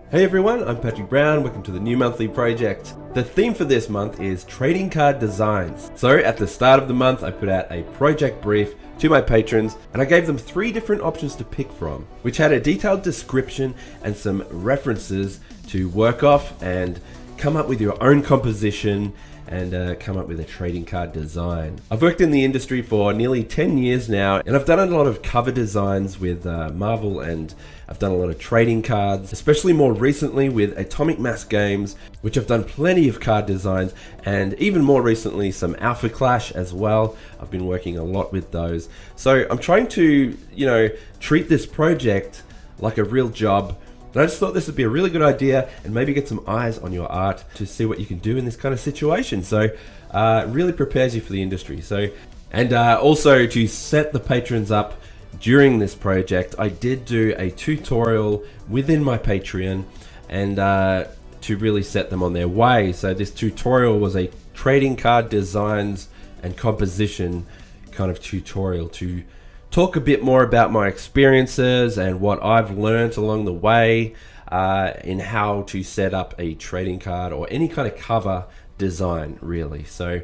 Hey everyone, I'm Patrick Brown, welcome to the new monthly project. The theme for this month is trading card designs. So at the start of the month I put out a project brief to my patrons and I gave them 3 different options to pick from, which had a detailed description and some references to work off and come up with your own composition and come up with a trading card design. I've worked in the industry for nearly 10 years now and I've done a lot of cover designs with Marvel, and I've done a lot of trading cards, especially more recently with Atomic Mass Games, which I've done plenty of card designs, and even more recently some Alpha Clash as well. I've been working a lot with those. So I'm trying to, treat this project like a real job. And I just thought this would be a really good idea and maybe get some eyes on your art to see what you can do in this kind of situation. So it really prepares you for the industry. And also to set the patrons up during this project, I did do a tutorial within my Patreon and to really set them on their way. So this tutorial was a trading card designs and composition kind of tutorial to talk a bit more about my experiences and what I've learned along the way in how to set up a trading card or any kind of cover design, really. So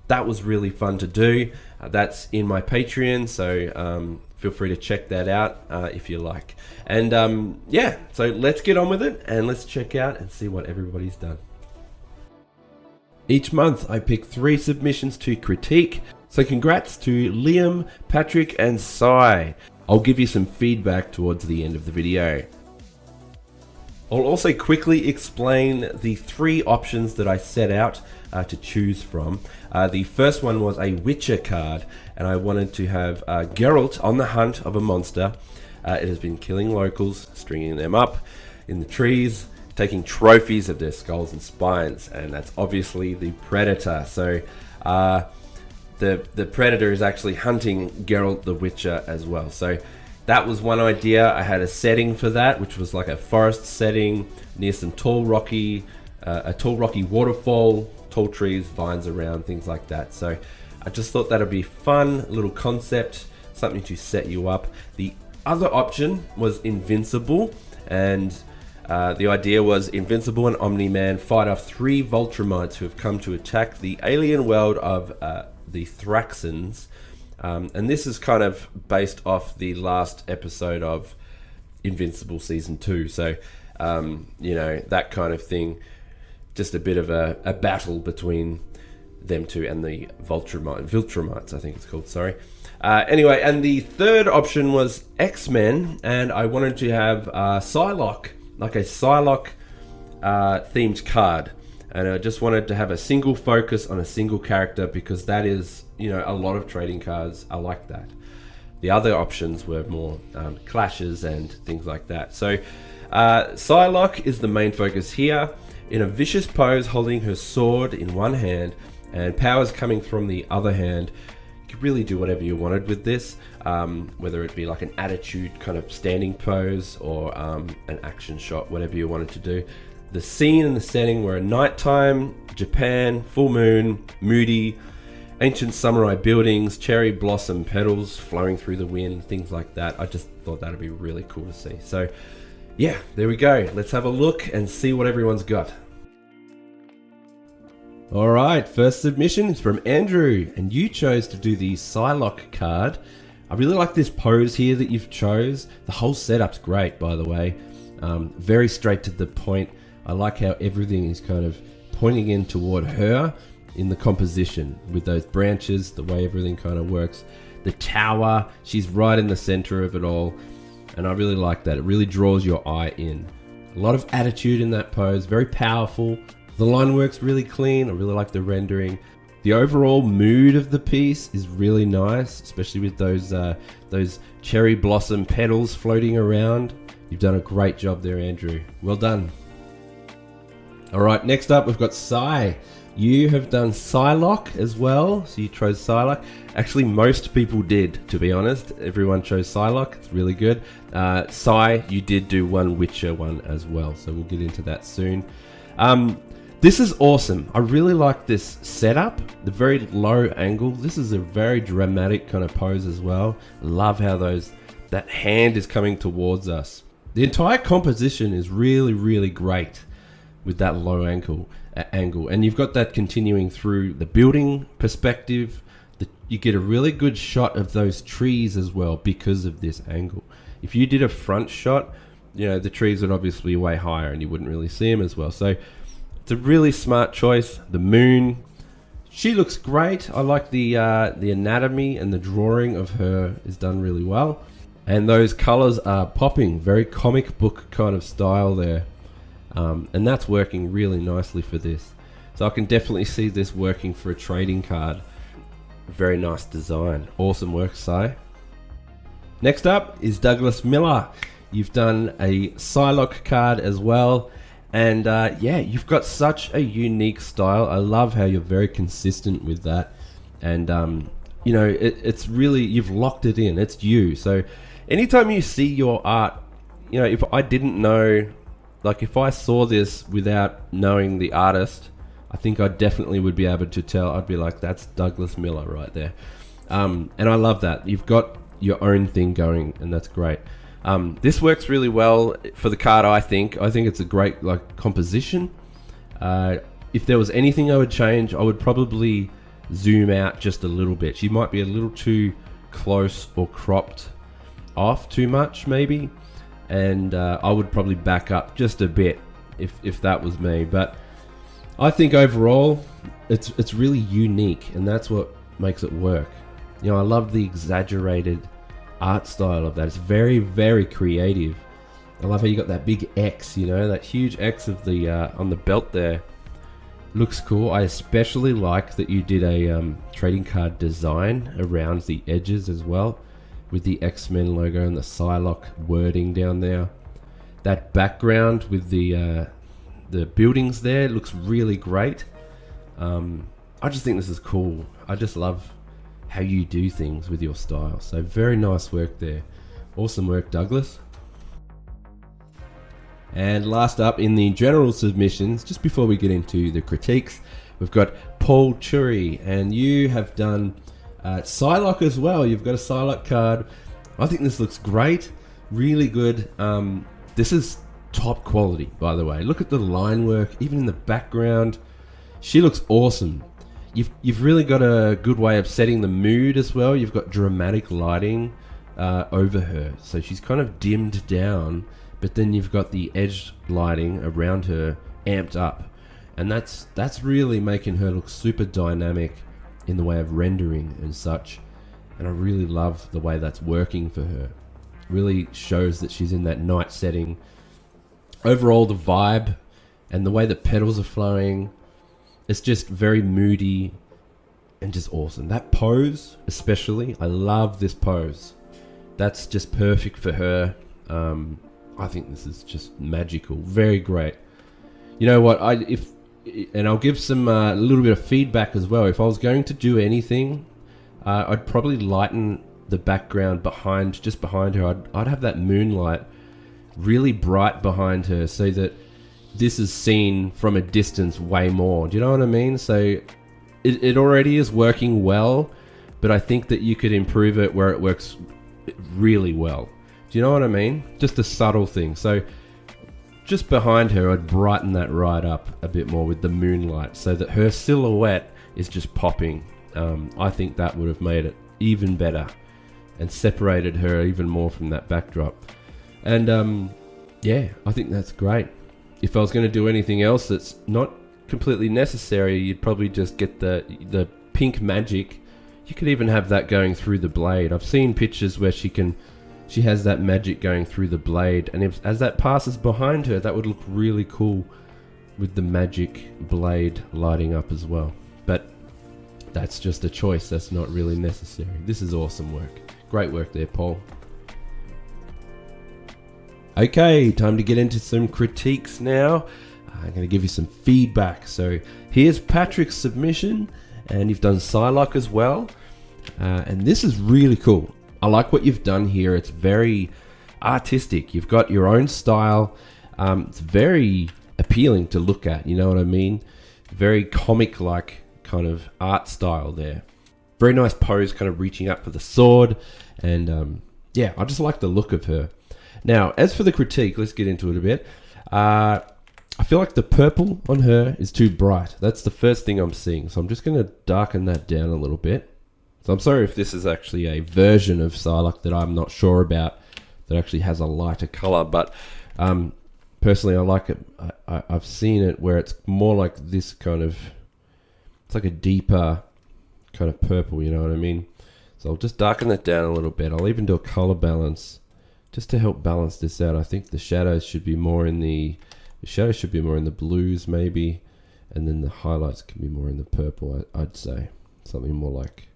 that was really fun to do. That's in my Patreon, so feel free to check that out if you like. And yeah, so let's get on with it and let's check out and see what everybody's done. Each month I pick 3 submissions to critique. So congrats to Liam, Patrick and Sai. I'll give you some feedback towards the end of the video. I'll also quickly explain the 3 options that I set out to choose from. The first one was a Witcher card, and I wanted to have Geralt on the hunt of a monster. It has been killing locals, stringing them up in the trees, taking trophies of their skulls and spines, and that's obviously the Predator. So the Predator is actually hunting Geralt the Witcher as well. So that was one idea. I had a setting for that, which was like a forest setting near some tall rocky waterfall, tall trees, vines around, things like that. So I just thought that'd be fun, a little concept, something to set you up. The other option was Invincible, and the idea was Invincible and Omni-Man fight off 3 Voltrumites who have come to attack the alien world of the Thraxans, and this is kind of based off the last episode of Invincible season 2. So that kind of thing, just a bit of a battle between them 2 and the Viltrumites, I think it's called, sorry. Anyway, and the third option was X-Men, and I wanted to have Psylocke, like a Psylocke themed card. And I just wanted to have a single focus on a single character because that is, a lot of trading cards are like that. The other options were more clashes and things like that. So Psylocke is the main focus here, in a vicious pose holding her sword in one hand and powers coming from the other hand. You could really do whatever you wanted with this, whether it be like an attitude kind of standing pose or an action shot, whatever you wanted to do. The scene and the setting were nighttime, Japan, full moon, moody, ancient samurai buildings, cherry blossom petals flowing through the wind, things like that. I just thought that'd be really cool to see. So yeah, there we go. Let's have a look and see what everyone's got. All right, first submission is from Andrew, and you chose to do the Psylocke card. I really like this pose here that you've chose. The whole setup's great, by the way. Very straight to the point. I like how everything is kind of pointing in toward her in the composition with those branches, the way everything kind of works. The tower, she's right in the center of it all. And I really like that. It really draws your eye in. A lot of attitude in that pose, very powerful. The line work's really clean. I really like the rendering. The overall mood of the piece is really nice, especially with those cherry blossom petals floating around. You've done a great job there, Andrew. Well done. All right, next up we've got Sai. You have done Psylocke as well, so you chose Psylocke. Actually, most people did, to be honest. Everyone chose Psylocke. It's really good. Sai, you did do one Witcher one as well, so we'll get into that soon. This is awesome. I really like this setup, the very low angle. This is a very dramatic kind of pose as well. Love how that hand is coming towards us. The entire composition is really, really great with that low angle, and you've got that continuing through the building perspective. You get a really good shot of those trees as well because of this angle. If you did a front shot, the trees would obviously be way higher and you wouldn't really see them as well. So it's a really smart choice. The moon, she looks great. I like the anatomy and the drawing of her is done really well. And those colors are popping, very comic book kind of style there. And that's working really nicely for this. So I can definitely see this working for a trading card. Very nice design. Awesome work, Si. Next up is Douglas Miller. You've done a Psylocke card as well. And you've got such a unique style. I love how you're very consistent with that. And, it's really, you've locked it in. It's you. So anytime you see your art, if I didn't know, like if I saw this without knowing the artist, I think I definitely would be able to tell. I'd be like, that's Douglas Miller right there. And I love that. You've got your own thing going, and that's great. This works really well for the card, I think. I think it's a great composition. If there was anything I would change, I would probably zoom out just a little bit. She might be a little too close or cropped off too much, maybe. And I would probably back up just a bit if that was me. But I think overall, it's really unique, and that's what makes it work. I love the exaggerated art style of that. It's very, very creative. I love how you got that big X, that huge X of the on the belt there. Looks cool. I especially like that you did a trading card design around the edges as well, with the X-Men logo and the Psylocke wording down there. That background with the buildings there looks really great. I just think this is cool. I just love how you do things with your style. So very nice work there. Awesome work, Douglas. And last up in the general submissions, just before we get into the critiques, we've got Paul Churi, and you have done Psylocke as well. You've got a Psylocke card. I think this looks great. Really good. This is top quality, by the way. Look at the line work, even in the background. She looks awesome. You've really got a good way of setting the mood as well. You've got dramatic lighting over her, so she's kind of dimmed down, but then you've got the edge lighting around her amped up, and that's really making her look super dynamic in the way of rendering and such. And I really love the way that's working for her. Really shows that she's in that night setting. Overall, the vibe and the way the petals are flowing, it's just very moody and just awesome. That pose, especially, I love this pose. That's just perfect for her. I think this is just magical. Very great. You know what? And I'll give some a little bit of feedback as well. If I was going to do anything, I'd probably lighten the background just behind her. I'd have that moonlight really bright behind her, so that this is seen from a distance way more. Do you know what I mean? So it already is working well, but I think that you could improve it where it works really well. Do you know what I mean? Just a subtle thing. So just behind her, I'd brighten that right up a bit more with the moonlight, so that her silhouette is just popping. I think that would have made it even better and separated her even more from that backdrop. And I think that's great. If I was going to do anything else that's not completely necessary, you'd probably just get the pink magic. You could even have that going through the blade. I've seen pictures where she has that magic going through the blade, and as that passes behind her, that would look really cool with the magic blade lighting up as well. But that's just a choice. That's not really necessary. This is awesome work. Great work there, Paul. Okay, time to get into some critiques now. I'm going to give you some feedback. So here's Patrick's submission, and you've done Psylocke as well. And this is really cool. I like what you've done here. It's very artistic. You've got your own style. It's very appealing to look at. You know what I mean? Very comic-like kind of art style there. Very nice pose, kind of reaching up for the sword. And I just like the look of her. Now, as for the critique, let's get into it a bit. I feel like the purple on her is too bright. That's the first thing I'm seeing. So I'm just going to darken that down a little bit. So I'm sorry if this is actually a version of Psylocke that I'm not sure about that actually has a lighter color. But personally, I like it. I've seen it where it's more like this kind of... It's like a deeper kind of purple, you know what I mean? So I'll just darken that down a little bit. I'll even do a color balance just to help balance this out. I think the shadows should be more in the blues maybe, and then the highlights can be more in the purple. I'd say something more like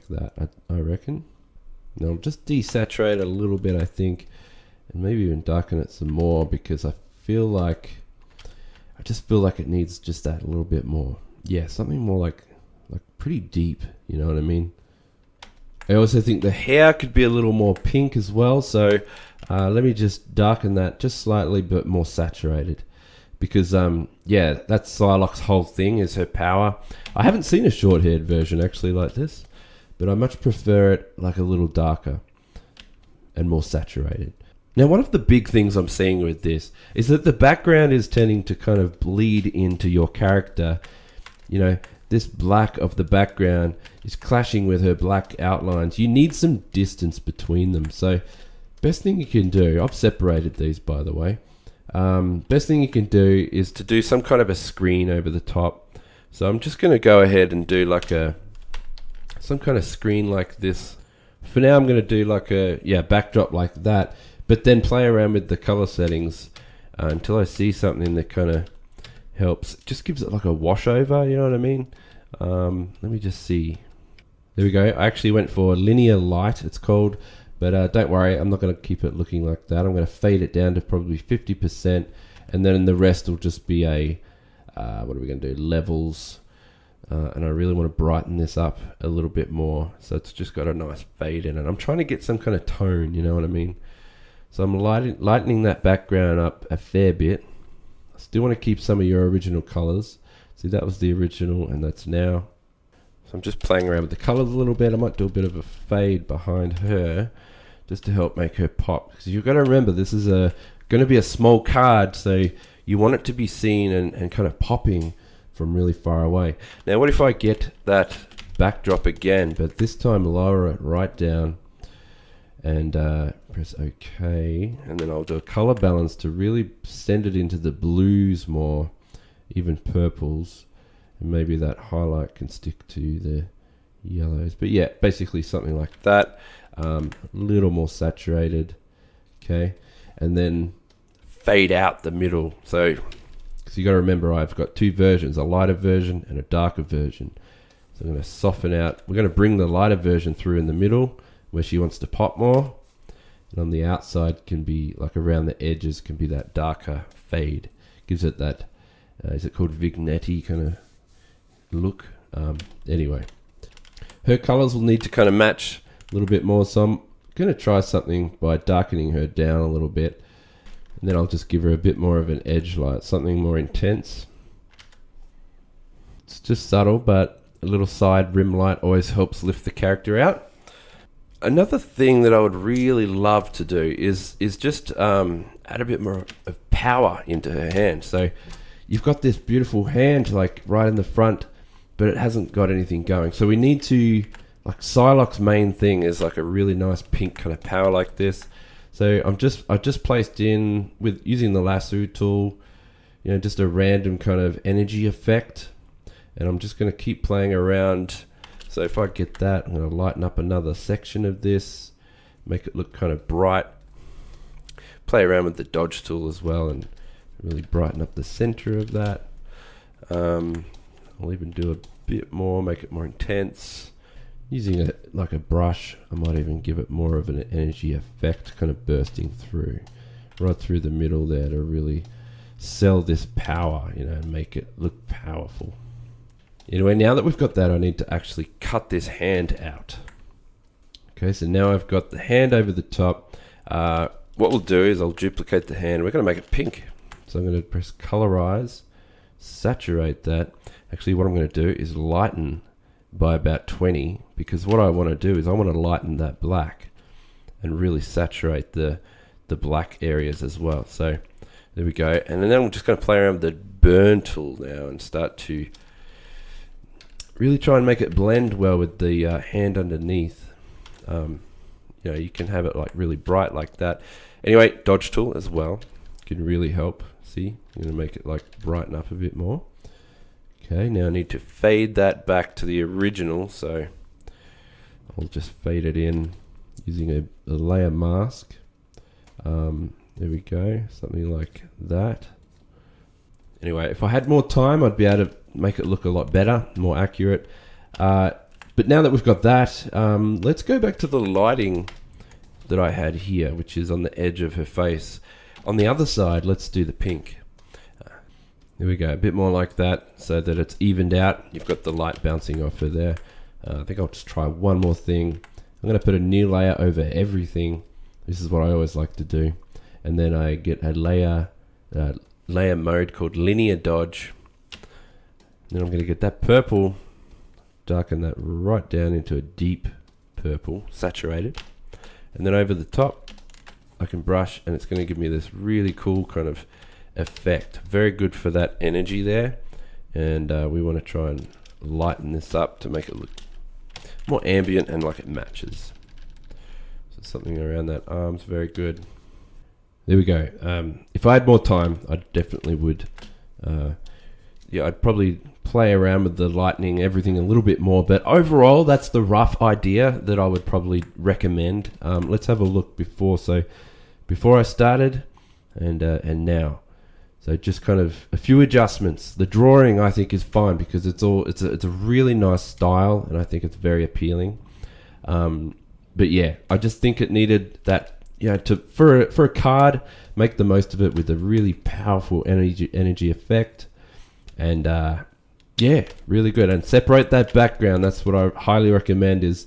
that. I reckon. Now I'll just desaturate it a little bit, I think, and maybe even darken it some more because I just feel like it needs just that a little bit more. Yeah, something more like pretty deep. You know what I mean? I also think the hair could be a little more pink as well, so let me just darken that just slightly, but more saturated. Because, yeah, that's Psylocke's whole thing, is her power. I haven't seen a short-haired version actually like this, but I much prefer it like a little darker and more saturated. Now, one of the big things I'm seeing with this is that the background is tending to kind of bleed into your character. You know, this black of the background is clashing with her black outlines. You need some distance between them. So best thing you can do, I've separated these by the way. Best thing you can do is to do some kind of a screen over the top. So I'm just going to go ahead and do like some kind of screen like this. For now I'm going to do like a backdrop like that, but then play around with the color settings until I see something that kind of helps. It just gives it like a wash over, you know what I mean? Let me just see. There we go. I actually went for linear light, it's called, but don't worry, I'm not going to keep it looking like that. I'm going to fade it down to probably 50%, and then the rest will just be what are we going to do? Levels. And I really want to brighten this up a little bit more, so it's just got a nice fade in it. I'm trying to get some kind of tone, you know what I mean? So I'm lightening that background up a fair bit. I still want to keep some of your original colors. See, that was the original, and that's now. So I'm just playing around with the colors a little bit. I might do a bit of a fade behind her, just to help make her pop. Because you've got to remember, this is going to be a small card, so you want it to be seen and kind of popping from really far away. Now, what if I get that backdrop again, but this time lower it right down, and press OK, and then I'll do a color balance to really send it into the blues more, even purples, and maybe that highlight can stick to the yellows. But yeah, basically something like that, a little more saturated. Okay, and then fade out the middle. So you got to remember, I've got two versions, a lighter version and a darker version. So I'm going to soften out. We're going to bring the lighter version through in the middle where she wants to pop more, and on the outside can be like around the edges can be that darker fade. Gives it that is it called vignette kind of look. Anyway, her colors will need to kind of match a little bit more, so I'm going to try something by darkening her down a little bit, and then I'll just give her a bit more of an edge light, something more intense. It's just subtle, but a little side rim light always helps lift the character out. Another thing that I would really love to do is just add a bit more of power into her hand. So you've got this beautiful hand like right in the front, but it hasn't got anything going. So we need to, like Psylocke's main thing is like a really nice pink kind of power like this. So I've just placed in with using the lasso tool, you know, just a random kind of energy effect, and I'm just going to keep playing around. So if I get that, I'm going to lighten up another section of this, make it look kind of bright. Play around with the dodge tool as well and really brighten up the center of that. I'll even do a bit more, make it more intense. Using it like a brush, I might even give it more of an energy effect, kind of bursting through, right through the middle there to really sell this power, you know, and make it look powerful. Anyway, now that we've got that, I need to actually cut this hand out. Okay, so now I've got the hand over the top. What we'll do is I'll duplicate the hand. We're going to make it pink. So I'm going to press colorize, saturate that. Actually, what I'm going to do is lighten by about 20, because what I want to do is I want to lighten that black and really saturate the the black areas as well. So there we go. And then I'm just going to play around with the burn tool now and start to really try and make it blend well with the hand underneath. You know, you can have it like really bright like that. Anyway, dodge tool as well can really help. See, I'm going to make it like brighten up a bit more. Okay, now I need to fade that back to the original, so I'll just fade it in using a layer mask. There we go, something like that. Anyway, if I had more time, I'd be able to make it look a lot better, more accurate. But now that we've got that, let's go back to the lighting that I had here, which is on the edge of her face. On the other side, let's do the pink. There we go, a bit more like that so that it's evened out. You've got the light bouncing off her there. I think I'll just try one more thing. I'm going to put a new layer over everything. This is what I always like to do. And then I get a layer mode called linear dodge. Then I'm going to get that purple, darken that right down into a deep purple, saturated. And then over the top, I can brush and it's going to give me this really cool kind of effect. Very good for that energy there. And we want to try and lighten this up to make it look more ambient and like it matches. So something around that arm's very good. There we go. If I had more time, I definitely would. Yeah, I'd probably play around with the lightning, everything a little bit more. But overall, that's the rough idea that I would probably recommend. Let's have a look before. So before I started and now. So just kind of a few adjustments. The drawing I think is fine because it's a really nice style and I think it's very appealing. But yeah, I just think it needed that. You know, for a card, make the most of it with a really powerful energy effect, and yeah, really good. And separate that background. That's what I highly recommend, is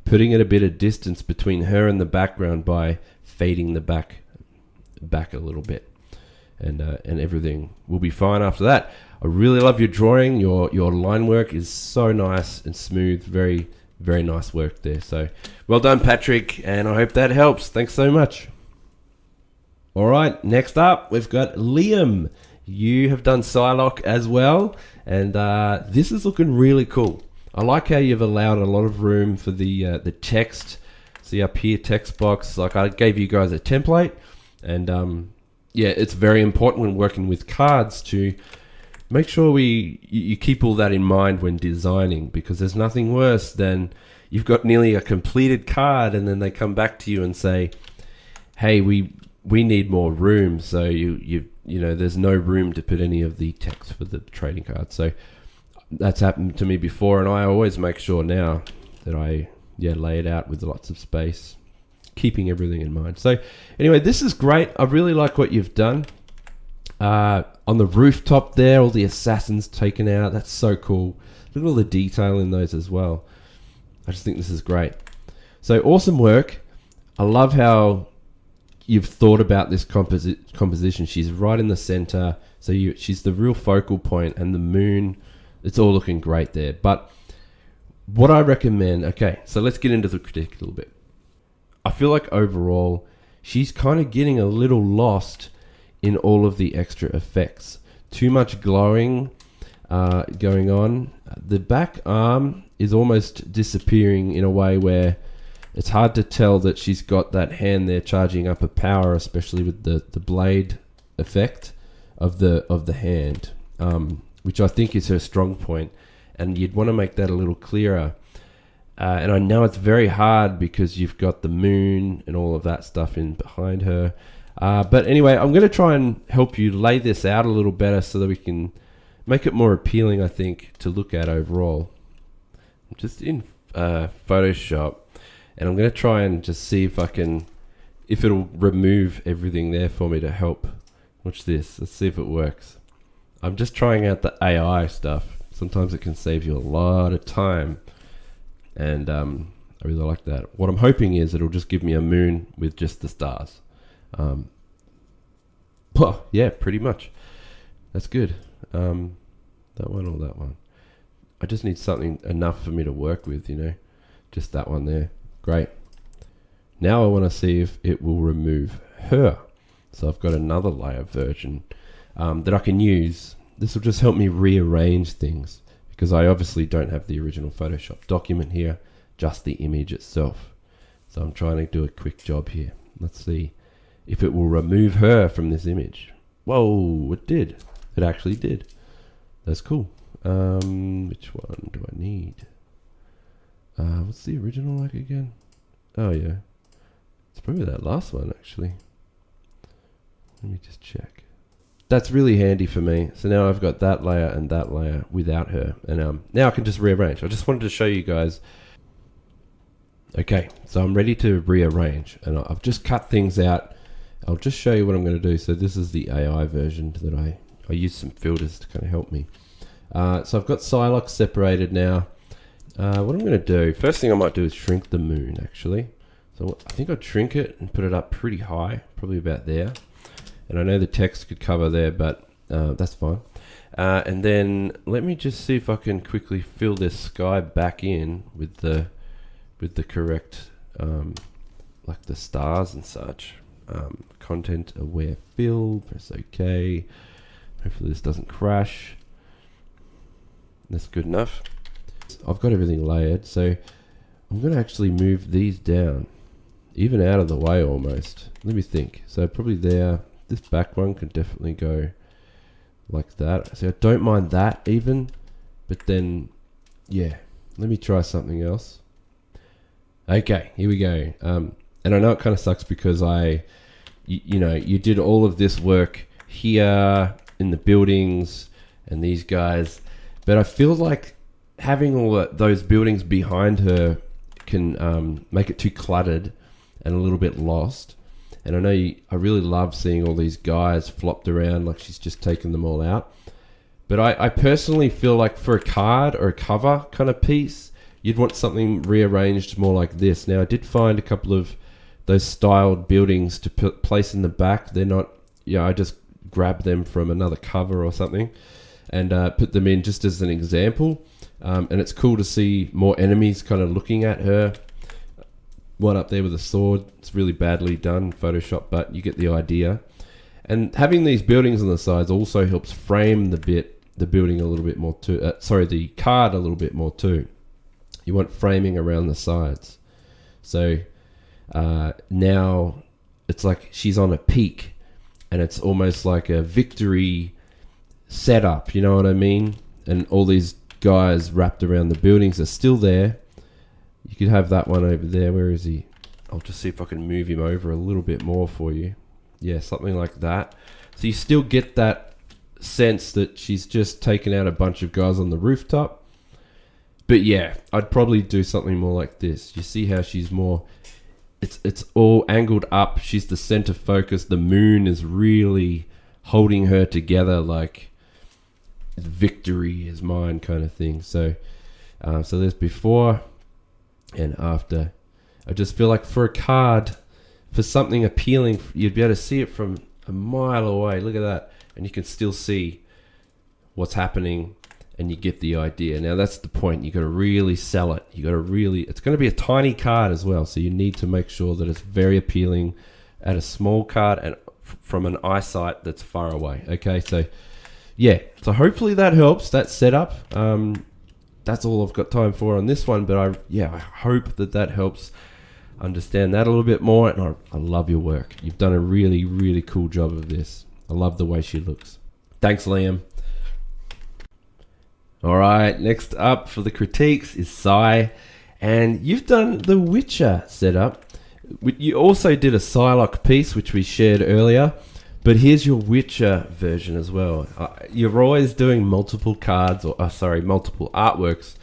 putting it a bit of distance between her and the background by fading the back a little bit, and everything will be fine after that. I really love your drawing. Your line work is so nice and smooth. Very, very nice work there. So well done, Patrick, and I hope that helps. Thanks so much. All right, next up we've got Liam. You have done Psylocke as well, and this is looking really cool. I like how you've allowed a lot of room for the text. See up here, text box. Like I gave you guys a template, and yeah, it's very important when working with cards to make sure you keep all that in mind when designing, because there's nothing worse than you've got nearly a completed card and then they come back to you and say, hey, we need more room. So you know, there's no room to put any of the text for the trading card. So that's happened to me before, and I always make sure now that I lay it out with lots of space, keeping everything in mind. So anyway, this is great. I really like what you've done. On the rooftop there, all the assassins taken out. That's so cool. Look at all the detail in those as well. I just think this is great. So awesome work. I love how you've thought about this composition. She's right in the center. So she's the real focal point, and the moon, it's all looking great there. But what I recommend, okay, so let's get into the critique a little bit. I feel like overall, she's kind of getting a little lost in all of the extra effects. Too much glowing going on. The back arm is almost disappearing in a way where it's hard to tell that she's got that hand there charging up a power, especially with the blade effect of the hand, which I think is her strong point, and you'd want to make that a little clearer. And I know it's very hard because you've got the moon and all of that stuff in behind her. But anyway, I'm going to try and help you lay this out a little better so that we can make it more appealing, I think, to look at overall. I'm just in Photoshop, and I'm going to try and just see if it'll remove everything there for me to help. Watch this. Let's see if it works. I'm just trying out the AI stuff. Sometimes it can save you a lot of time, and I really like that. What I'm hoping is it'll just give me a moon with just the stars. Well, yeah, pretty much. That's good. That one or that one. I just need something enough for me to work with, you know. Just that one there. Great. Now I want to see if it will remove her. So I've got another layer version that I can use. This will just help me rearrange things because I obviously don't have the original Photoshop document here, just the image itself. So I'm trying to do a quick job here. Let's see if it will remove her from this image. Whoa, it did. It actually did. That's cool. Which one do I need? What's the original like again? Oh yeah, it's probably that last one actually. Let me just check. That's really handy for me. So now I've got that layer without her, and now I can just rearrange. I just wanted to show you guys. Okay, so I'm ready to rearrange, and I've just cut things out. I'll just show you what I'm going to do. So this is the AI version that I used some filters to kind of help me. So I've got Psylocke separated now. What I'm going to do, first thing I might do is shrink the moon actually. So I think I'd shrink it and put it up pretty high, probably about there. And I know the text could cover there, but that's fine. And then let me just see if I can quickly fill this sky back in with the correct, like the stars and such. Content aware fill, press OK. Hopefully this doesn't crash. That's good enough. I've got everything layered, so I'm going to actually move these down, even out of the way almost. Let me think. So probably there. This back one can definitely go like that. So I don't mind that even, but then, yeah, let me try something else. Okay, here we go. And I know it kind of sucks because you know, you did all of this work here in the buildings and these guys, but I feel like having all those buildings behind her can make it too cluttered and a little bit lost. And I know I really love seeing all these guys flopped around like she's just taken them all out. But I personally feel like for a card or a cover kind of piece, you'd want something rearranged more like this. Now I did find a couple of those styled buildings to place in the back. They're not, you know, I just grabbed them from another cover or something and put them in just as an example. And it's cool to see more enemies kind of looking at her. One up there with a sword. It's really badly done, Photoshop, but you get the idea. And having these buildings on the sides also helps frame the building a little bit more too. The card a little bit more too. You want framing around the sides. So now it's like she's on a peak, and it's almost like a victory setup. You know what I mean? And all these guys wrapped around the buildings are still there. You could have that one over there. Where is he? I'll just see if I can move him over a little bit more for you. Yeah, something like that. So you still get that sense that she's just taken out a bunch of guys on the rooftop. But yeah, I'd probably do something more like this. You see how she's more... It's all angled up. She's the center focus. The moon is really holding her together like victory is mine kind of thing. So there's before and after. I just feel like for a card, for something appealing, you'd be able to see it from a mile away. Look at that. And you can still see what's happening and you get the idea. Now that's the point. You got to really sell it. You got to really, it's going to be a tiny card as well. So you need to make sure that it's very appealing at a small card and from an eyesight that's far away. Okay. So yeah. So hopefully that helps, that setup. That's all I've got time for on this one, but I hope that helps understand that a little bit more. And I love your work. You've done a really, really cool job of this. I love the way she looks. Thanks, Liam. All right, next up for the critiques is Sai, and you've done the Witcher setup. You also did a Psylocke piece, which we shared earlier, but here's your Witcher version as well. You're always doing multiple cards, multiple artworks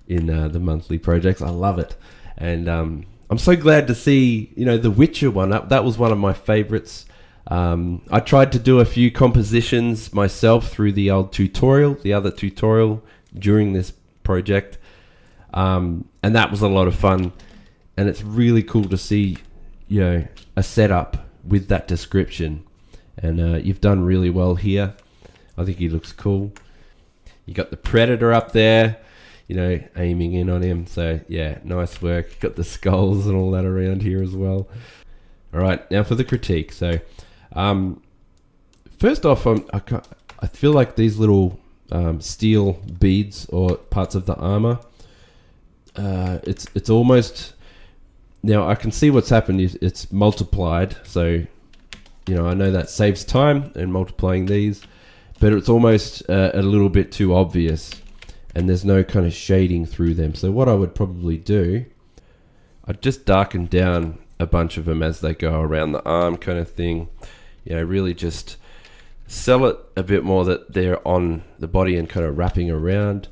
in the monthly projects. I love it. And I'm so glad to see, the Witcher one up. That was one of my favorites. I tried to do a few compositions myself through the other tutorial during this project. And that was a lot of fun. And it's really cool to see, a setup with that description. And you've done really well here. I think he looks cool. You got the Predator up there, aiming in on him. So yeah, nice work. Got the skulls and all that around here as well. All right, now for the critique. So, first off, I feel like these little steel beads or parts of the armor, it's almost, now I can see what's happened is it's multiplied. So, I know that saves time in multiplying these, but it's almost a little bit too obvious, and there's no kind of shading through them. So what I would probably do, I'd just darken down a bunch of them as they go around the arm kind of thing. Really just sell it a bit more that they're on the body and kind of wrapping around.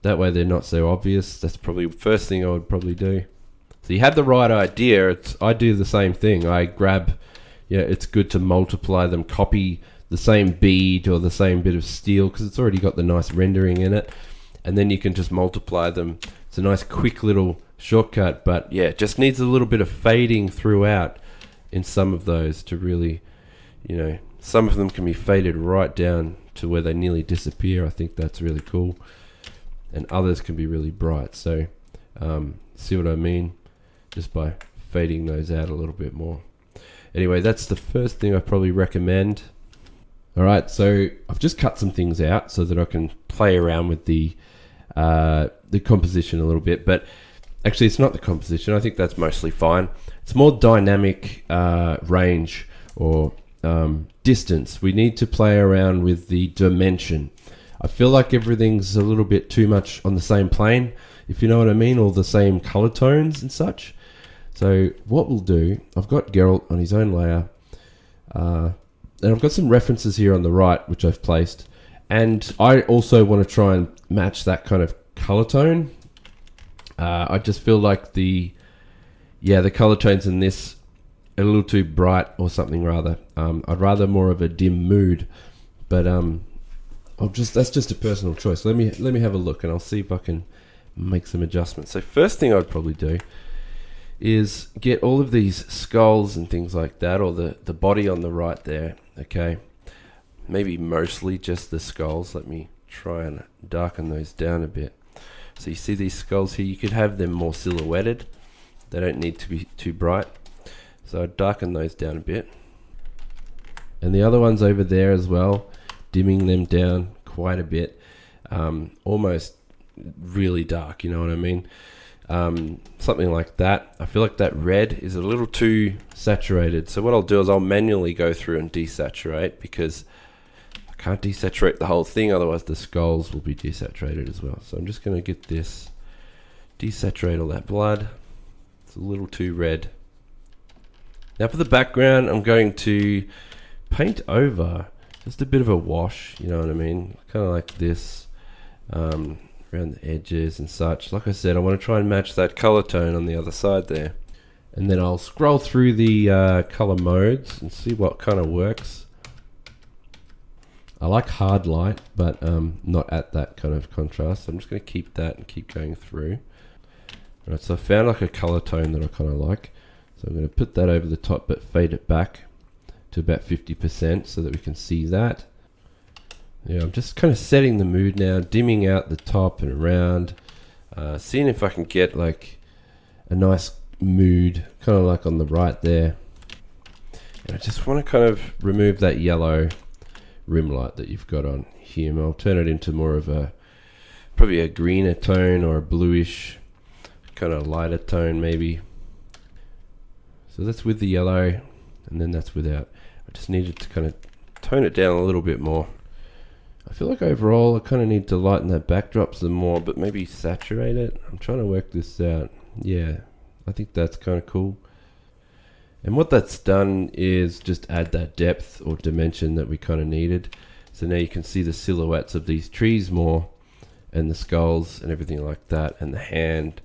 That way they're not so obvious. That's probably the first thing I would probably do. So you had the right idea. I do the same thing. I grab, it's good to multiply them, copy the same bead or the same bit of steel because it's already got the nice rendering in it, and then you can just multiply them. It's a nice quick little shortcut, but it just needs a little bit of fading throughout in some of those to really, some of them can be faded right down to where they nearly disappear. I think that's really cool, and others can be really bright. So see what I mean, just by fading those out a little bit more. Anyway, that's the first thing I probably recommend. All right, so I've just cut some things out so that I can play around with the composition a little bit, but actually it's not the composition. I think that's mostly fine. It's more dynamic range or distance. We need to play around with the dimension. I feel like everything's a little bit too much on the same plane, if you know what I mean, all the same color tones and such. So what we'll do, I've got Geralt on his own layer, and I've got some references here on the right, which I've placed. And I also want to try and match that kind of color tone. I just feel like the color tones in this are a little too bright or something rather. I'd rather more of a dim mood, but that's just a personal choice. Let me have a look and I'll see if I can make some adjustments. So first thing I'd probably do is get all of these skulls and things like that, or the body on the right there, okay? Maybe mostly just the skulls. Let me try and darken those down a bit. So you see these skulls here, you could have them more silhouetted. They don't need to be too bright. So I'd darken those down a bit. And the other ones over there as well, dimming them down quite a bit. Almost really dark, you know what I mean? Something like that. I feel like that red is a little too saturated. So what I'll do is I'll manually go through and desaturate, because I can't desaturate the whole thing, otherwise the skulls will be desaturated as well. So I'm just going to get this, desaturate all that blood. It's a little too red. Now for the background, I'm going to paint over just a bit of a wash, you know what I mean? Kind of like this, around the edges and such. Like I said, I want to try and match that color tone on the other side there. And then I'll scroll through the color modes and see what kind of works. I like hard light, but not at that kind of contrast. So I'm just going to keep that and keep going through. Alright, so I found like a color tone that I kind of like. So I'm going to put that over the top, but fade it back to about 50% so that we can see that. Yeah, I'm just kind of setting the mood now, dimming out the top and around, seeing if I can get like a nice mood, kind of like on the right there. And I just want to kind of remove that yellow rim light that you've got on here. And I'll turn it into more of probably a greener tone or a bluish, kind of lighter tone maybe. So that's with the yellow, and then that's without. I just needed to kind of tone it down a little bit more. I feel like overall I kind of need to lighten that backdrop some more, but maybe saturate it. I'm trying to work this out. Yeah, I think that's kind of cool. And what that's done is just add that depth or dimension that we kind of needed. So now you can see the silhouettes of these trees more, and the skulls and everything like that, and the hand.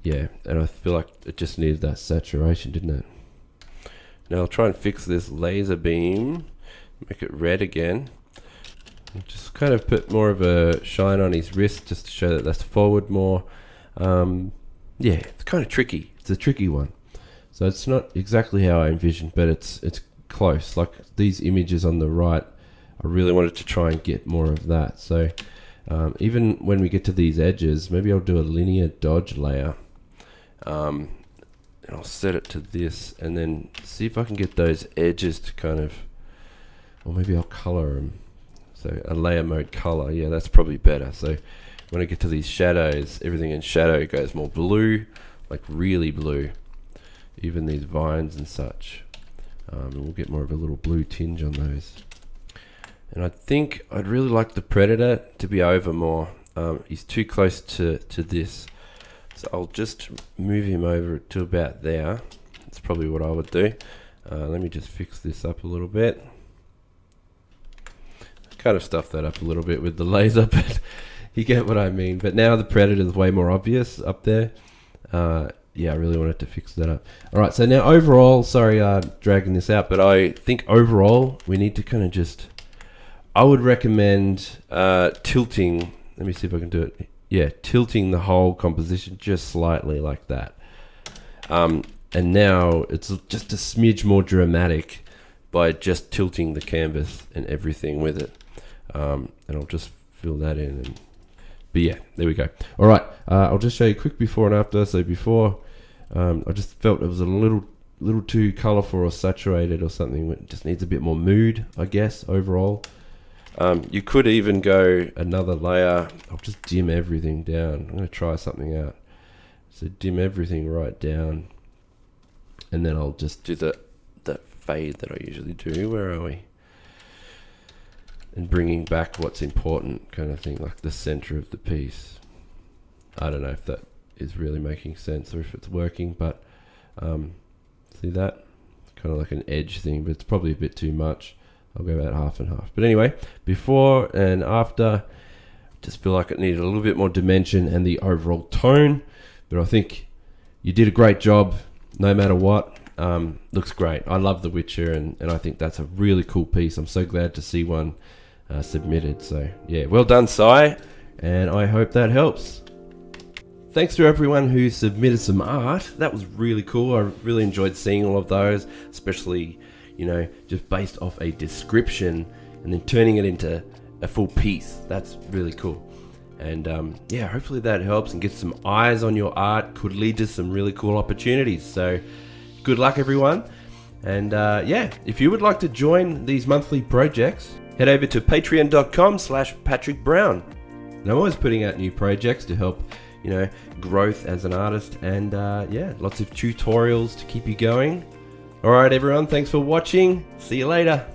Yeah, and I feel like it just needed that saturation, didn't it? Now I'll try and fix this laser beam, make it red again. Just kind of put more of a shine on his wrist just to show that that's forward more. Yeah, it's kind of tricky. It's a tricky one. So it's not exactly how I envisioned, but it's close. Like these images on the right, I really wanted to try and get more of that. So even when we get to these edges, maybe I'll do a linear dodge layer. And And I'll set it to this and then see if I can get those edges to kind of, or maybe I'll color them. So a layer mode color, yeah, that's probably better. So when I get to these shadows, everything in shadow goes more blue, like really blue. Even these vines and such. And we'll get more of a little blue tinge on those. And I think I'd really like the Predator to be over more. He's too close to this. So I'll just move him over to about there. That's probably what I would do. Let me just fix this up a little bit. Kind of stuff that up a little bit with the laser, but you get what I mean. But now the Predator is way more obvious up there. Yeah, I really wanted to fix that up. All right, so now overall, sorry dragging this out, but I think overall we need to kind of just, I would recommend tilting. Let me see if I can do it. Yeah, tilting the whole composition just slightly like that. And now it's just a smidge more dramatic by just tilting the canvas and everything with it. And I'll just fill that in. But yeah, there we go. All right, I'll just show you a quick before and after. So before, I just felt it was a little too colorful or saturated or something. It just needs a bit more mood, I guess, overall. You could even go another layer. I'll just dim everything down. I'm going to try something out. So dim everything right down. And then I'll just do that fade that I usually do. Where are we? And bringing back what's important kind of thing, like the center of the piece. I don't know if that is really making sense or if it's working, but see that? It's kind of like an edge thing, but it's probably a bit too much. I'll go about half and half. But anyway, before and after, just feel like it needed a little bit more dimension and the overall tone. But I think you did a great job no matter what. Looks great. I love The Witcher, and I think that's a really cool piece. I'm so glad to see one submitted. So yeah, well done, Si, and I hope that helps. Thanks to everyone who submitted some art. That was really cool. I really enjoyed seeing all of those, especially, you know, just based off a description and then turning it into a full piece. That's really cool. And yeah, hopefully that helps and gets some eyes on your art. Could lead to some really cool opportunities. So good luck, everyone. And yeah, if you would like to join these monthly projects, head over to patreon.com/PatrickBrown. And I'm always putting out new projects to help, you know, growth as an artist, and yeah, lots of tutorials to keep you going. All right, everyone, thanks for watching. See you later.